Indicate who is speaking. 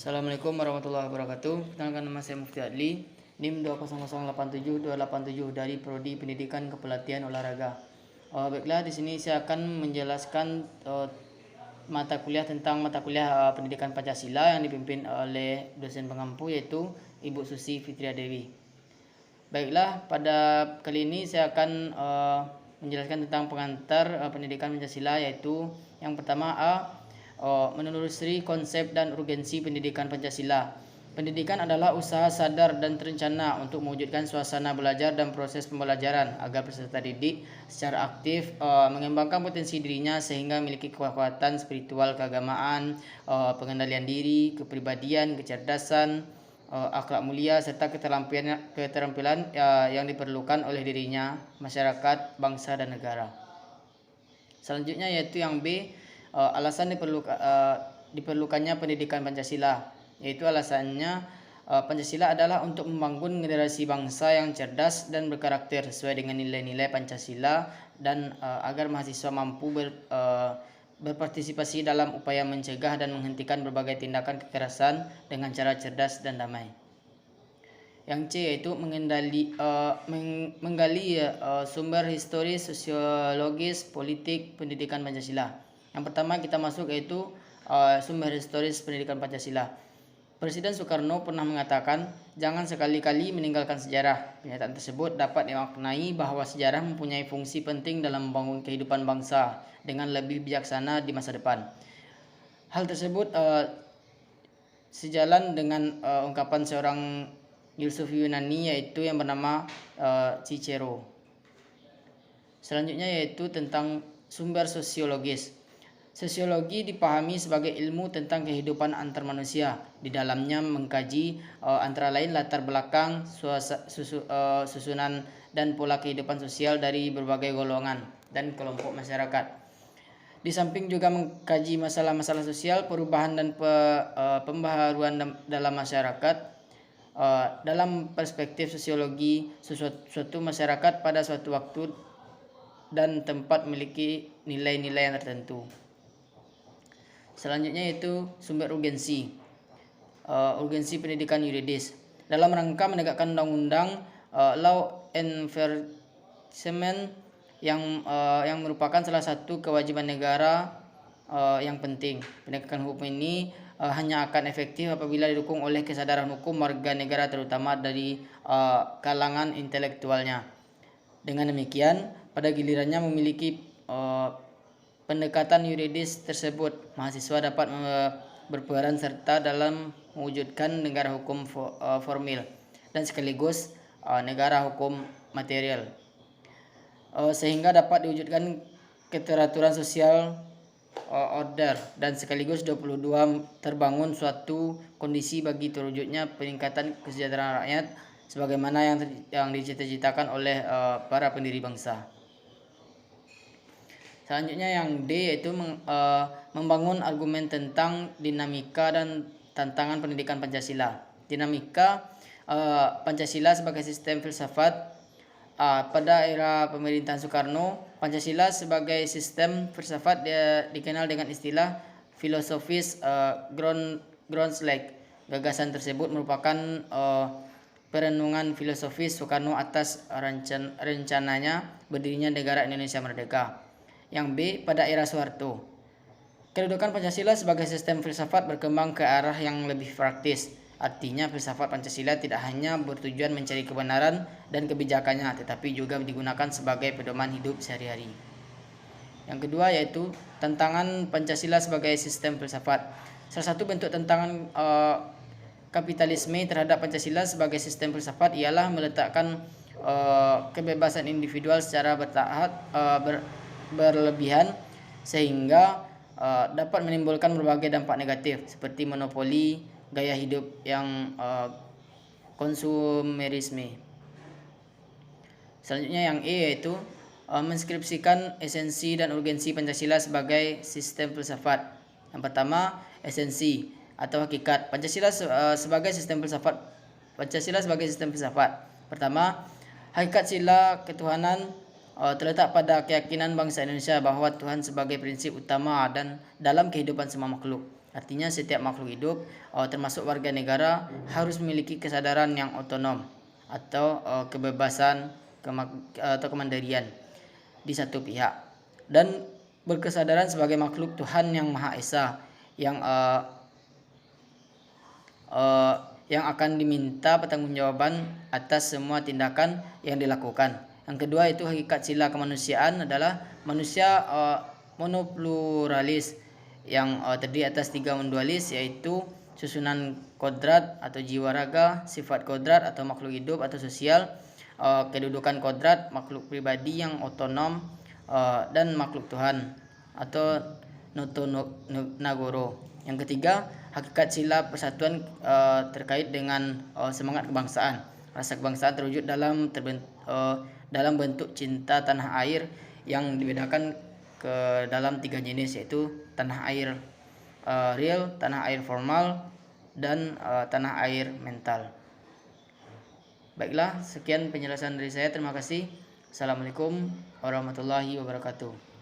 Speaker 1: Assalamualaikum warahmatullahi wabarakatuh. Perkenalkan, nama saya Mufti Adli, NIM 20087-287 dari Prodi Pendidikan Kepelatihan Olahraga. Baiklah, di sini saya akan menjelaskan mata kuliah Pendidikan Pancasila yang dipimpin oleh dosen pengampu, yaitu Ibu Susi Fitria Dewi. Baiklah, pada kali ini saya akan menjelaskan tentang pengantar pendidikan Pancasila, yaitu yang pertama menelusuri konsep dan urgensi pendidikan Pancasila. Pendidikan adalah usaha sadar dan terencana untuk mewujudkan suasana belajar dan proses pembelajaran agar peserta didik secara aktif mengembangkan potensi dirinya sehingga memiliki kekuatan spiritual, keagamaan, pengendalian diri, kepribadian, kecerdasan, akhlak mulia, serta keterampilan yang diperlukan oleh dirinya, masyarakat, bangsa, dan negara. Selanjutnya yaitu yang B, alasan diperlukannya pendidikan Pancasila, yaitu alasannya Pancasila adalah untuk membangun generasi bangsa yang cerdas dan berkarakter sesuai dengan nilai-nilai Pancasila dan agar mahasiswa mampu berpartisipasi dalam upaya mencegah dan menghentikan berbagai tindakan kekerasan dengan cara cerdas dan damai. Yang C yaitu menggali sumber historis, sosiologis, politik pendidikan Pancasila. Yang pertama kita masuk yaitu sumber historis pendidikan Pancasila. Presiden Soekarno pernah mengatakan, jangan sekali-kali meninggalkan sejarah. Pernyataan tersebut dapat dimaknai bahwa sejarah mempunyai fungsi penting dalam membangun kehidupan bangsa dengan lebih bijaksana di masa depan. Hal tersebut sejalan dengan ungkapan seorang filsuf Yunani, yaitu yang bernama Cicero. Selanjutnya yaitu tentang sumber sosiologis. Sosiologi dipahami sebagai ilmu tentang kehidupan antar manusia. Di dalamnya mengkaji antara lain latar belakang, susunan dan pola kehidupan sosial dari berbagai golongan dan kelompok masyarakat. Di samping juga mengkaji masalah-masalah sosial, perubahan dan pembaharuan dalam masyarakat. Dalam perspektif sosiologi, suatu masyarakat pada suatu waktu dan tempat memiliki nilai-nilai yang tertentu. Selanjutnya yaitu sumber urgensi. Urgensi pendidikan yuridis. Dalam rangka menegakkan undang-undang, law enforcement yang merupakan salah satu kewajiban negara yang penting. Penegakan hukum ini hanya akan efektif apabila didukung oleh kesadaran hukum warga negara, terutama dari kalangan intelektualnya. Dengan demikian, pada gilirannya memiliki pendekatan yuridis tersebut, mahasiswa dapat berperan serta dalam mewujudkan negara hukum formil dan sekaligus negara hukum material, sehingga dapat diwujudkan keteraturan sosial order dan sekaligus 22 terbangun suatu kondisi bagi terwujudnya peningkatan kesejahteraan rakyat sebagaimana yang dicita-citakan oleh para pendiri bangsa. Selanjutnya yang D yaitu membangun argumen tentang dinamika dan tantangan pendidikan Pancasila. Dinamika Pancasila sebagai sistem filsafat. Pada era pemerintahan Soekarno, Pancasila sebagai sistem filsafat dikenal dengan istilah filosofis Groundslack. Gagasan tersebut merupakan perenungan filosofis Soekarno atas rencananya berdirinya negara Indonesia Merdeka. Yang B, pada era Soeharto, kedudukan Pancasila sebagai sistem filsafat berkembang ke arah yang lebih praktis. Artinya filsafat Pancasila tidak hanya bertujuan mencari kebenaran dan kebijakannya, tetapi juga digunakan sebagai pedoman hidup sehari-hari. Yang kedua yaitu tantangan Pancasila sebagai sistem filsafat. Salah satu bentuk tantangan kapitalisme terhadap Pancasila sebagai sistem filsafat ialah meletakkan kebebasan individual secara berlebihan sehingga dapat menimbulkan berbagai dampak negatif seperti monopoli gaya hidup yang konsumerisme. Selanjutnya yang E yaitu menskripsikan esensi dan urgensi Pancasila sebagai sistem filsafat. Yang pertama, esensi atau hakikat Pancasila sebagai sistem filsafat. Pertama, hakikat sila ketuhanan terletak pada keyakinan bangsa Indonesia bahwa Tuhan sebagai prinsip utama dan dalam kehidupan semua makhluk. Artinya setiap makhluk hidup termasuk warga negara harus memiliki kesadaran yang otonom atau kebebasan atau kemandirian di satu pihak, dan berkesadaran sebagai makhluk Tuhan yang Maha Esa yang akan diminta pertanggungjawaban atas semua tindakan yang dilakukan. Yang kedua itu hakikat sila kemanusiaan adalah manusia monopluralis yang terdiri atas 3 mondualis, yaitu susunan kodrat atau jiwa raga, sifat kodrat atau makhluk hidup atau sosial, kedudukan kodrat makhluk pribadi yang otonom, dan makhluk Tuhan atau noto nagoro. Yang ketiga, hakikat sila persatuan terkait dengan semangat kebangsaan. Rasa kebangsaan terwujud dalam bentuk cinta tanah air yang dibedakan ke dalam 3 jenis, yaitu tanah air real, tanah air formal, dan tanah air mental. Baiklah, sekian penjelasan dari saya. Terima kasih. Assalamualaikum warahmatullahi wabarakatuh.